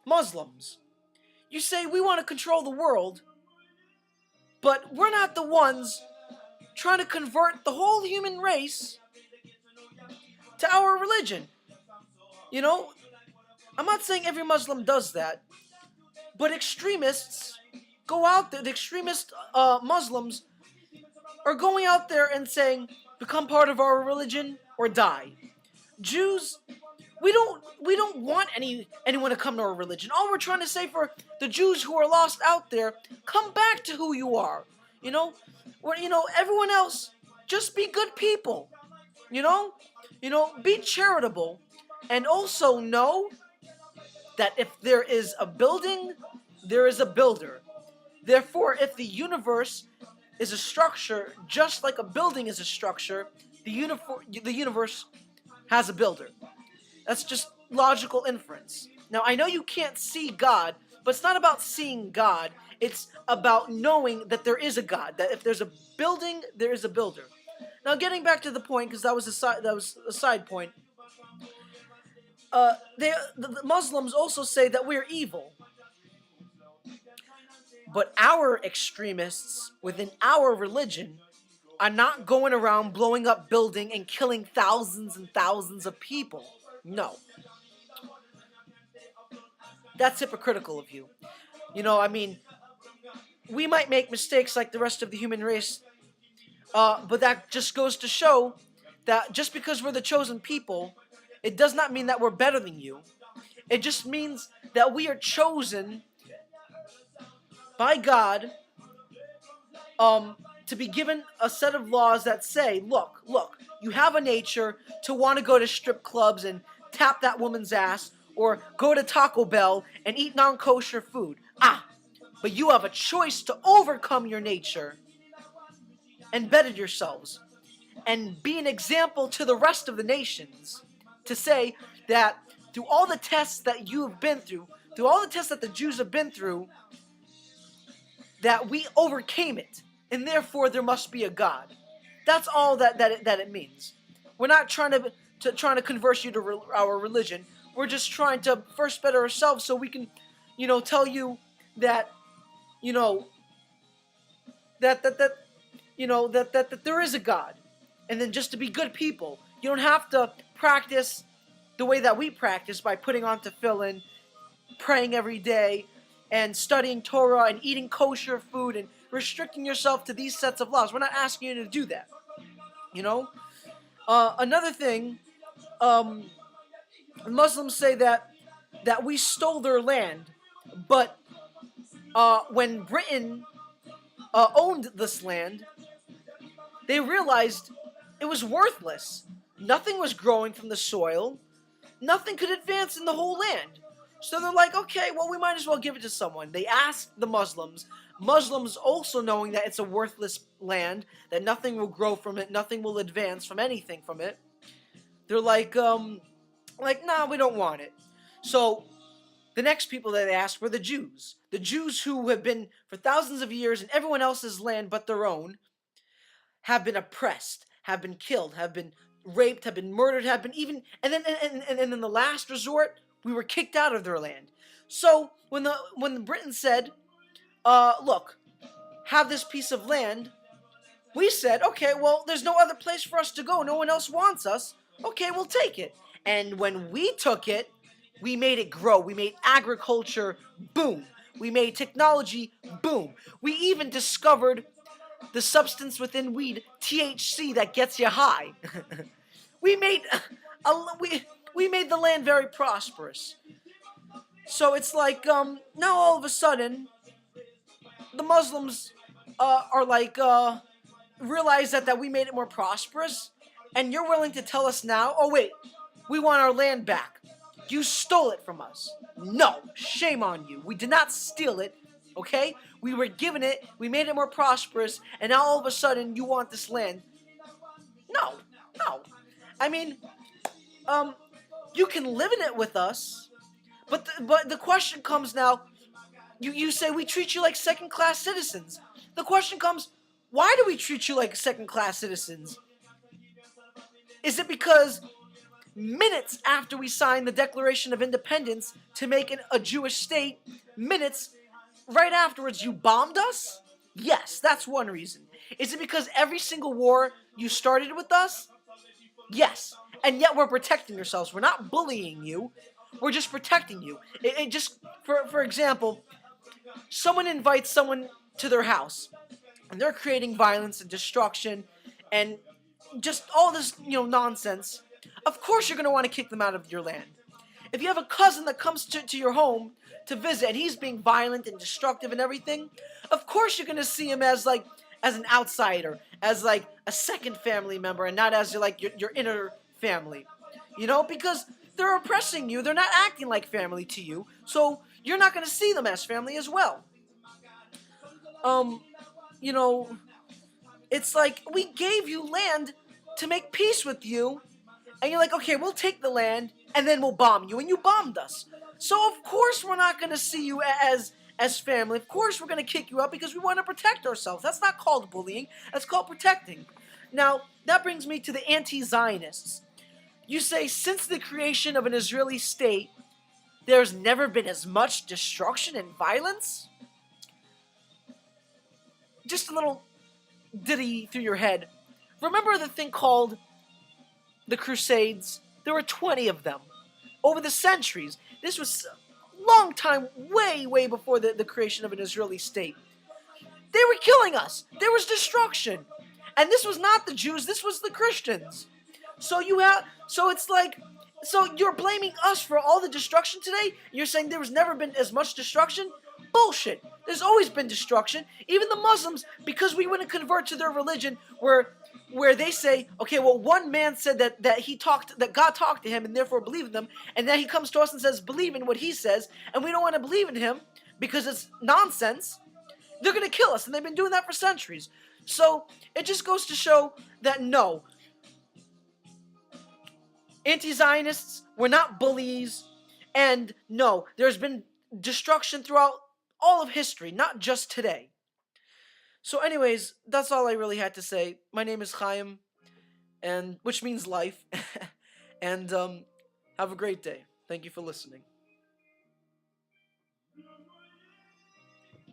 Muslims. You say we want to control the world, but we're not the ones trying to convert the whole human race to our religion. You know, I'm not saying every Muslim does that, but extremists go out there. The extremist Muslims are going out there and saying, "Become part of our religion or die." Jews, we don't want anyone to come to our religion. All we're trying to say for the Jews who are lost out there, come back to who you are. You know, everyone else, just be good people. You know, be charitable, and also know that if there is a building, there is a builder. Therefore, if the universe is a structure, just like a building is a structure, the universe has a builder. That's just logical inference. Now, I know you can't see God, but it's not about seeing God. It's about knowing that there is a God. That if there's a building, there is a builder. Now, getting back to the point, because that was a side point. The Muslims also say that we're evil, but our extremists within our religion are not going around blowing up building and killing thousands and thousands of people. No, that's hypocritical of you. I mean, we might make mistakes like the rest of the human race, but that just goes to show that just because we're the chosen people, it does not mean that we're better than you. It just means that we are chosen by God to be given a set of laws that say, look, you have a nature to want to go to strip clubs and tap that woman's ass, or go to Taco Bell and eat non-kosher food. But you have a choice to overcome your nature and better yourselves and be an example to the rest of the nations, to say that through all the tests that you have been through all the tests that the Jews have been through, that we overcame it, and therefore there must be a God. That's all that it means. We're not trying to converse you to our religion. We're just trying to first better ourselves so we can, tell you that, that there is a God, and then just to be good people. You don't have to practice the way that we practice by putting on tefillin, praying every day, and studying Torah and eating kosher food and restricting yourself to these sets of laws. We're not asking you to do that. Another thing, Muslims say that we stole their land, but when Britain owned this land, they realized it was worthless. Nothing was growing from the soil. Nothing could advance in the whole land. So they're like, okay, well, we might as well give it to someone. They asked the Muslims. Muslims also knowing that it's a worthless land, that nothing will grow from it, nothing will advance from anything from it. They're like, nah, we don't want it. So the next people that they asked were the Jews. The Jews who have been for thousands of years in everyone else's land but their own, have been oppressed, have been killed, have been raped, have been murdered, have been even, and then in the last resort, we were kicked out of their land. So when the Britons said, look, have this piece of land, we said, okay, well, there's no other place for us to go. No one else wants us. Okay, we'll take it. And when we took it, we made it grow. We made agriculture boom. We made technology boom. We even discovered the substance within weed, THC, that gets you high. we made we made the land very prosperous. So it's like now all of a sudden the Muslims are like realize that we made it more prosperous, and you're willing to tell us now, oh wait, we want our land back. You stole it from us. No, shame on you. We did not steal it, okay? We were given it, we made it more prosperous, and now all of a sudden you want this land. No. I mean, you can live in it with us, but the question comes now, you say we treat you like second-class citizens. The question comes, why do we treat you like second-class citizens? Is it because minutes after we signed the Declaration of Independence to make a Jewish state, minutes right afterwards, you bombed us? Yes, that's one reason. Is it because every single war you started with us? Yes. And yet we're protecting ourselves. We're not bullying you. We're just protecting you. It just, for example, someone invites someone to their house, and they're creating violence and destruction, and just all this, nonsense. Of course you're going to want to kick them out of your land. If you have a cousin that comes to your home to visit and he's being violent and destructive and everything, of course you're going to see him as as an outsider, as like a second family member, and not as your inner family. Because they're oppressing you, they're not acting like family to you, so you're not going to see them as family as well. You know, it's like we gave you land to make peace with you, and you're like, okay, we'll take the land, and then we'll bomb you, and you bombed us. So of course we're not going to see you as family. Of course we're going to kick you out because we want to protect ourselves. That's not called bullying. That's called protecting. Now, that brings me to the anti-Zionists. You say, since the creation of an Israeli state, there's never been as much destruction and violence? Just a little ditty through your head. Remember the thing called the Crusades? There were 20 of them over the centuries. This was a long time, way, way before the creation of an Israeli state. They were killing us. There was destruction. And this was not the Jews, this was the Christians. So it's like, so you're blaming us for all the destruction today? You're saying there was never been as much destruction? Bullshit. There's always been destruction. Even the Muslims, because we wouldn't convert to their religion, where they say, okay, well, one man said that God talked to him and therefore believe in them, and then he comes to us and says, believe in what he says, and we don't want to believe in him because it's nonsense. They're going to kill us, and they've been doing that for centuries. So it just goes to show that no, anti-Zionists were not bullies, and no, there's been destruction throughout all of history, not just today. So anyways, that's all I really had to say. My name is Chaim, and which means life, and have a great day. Thank you for listening.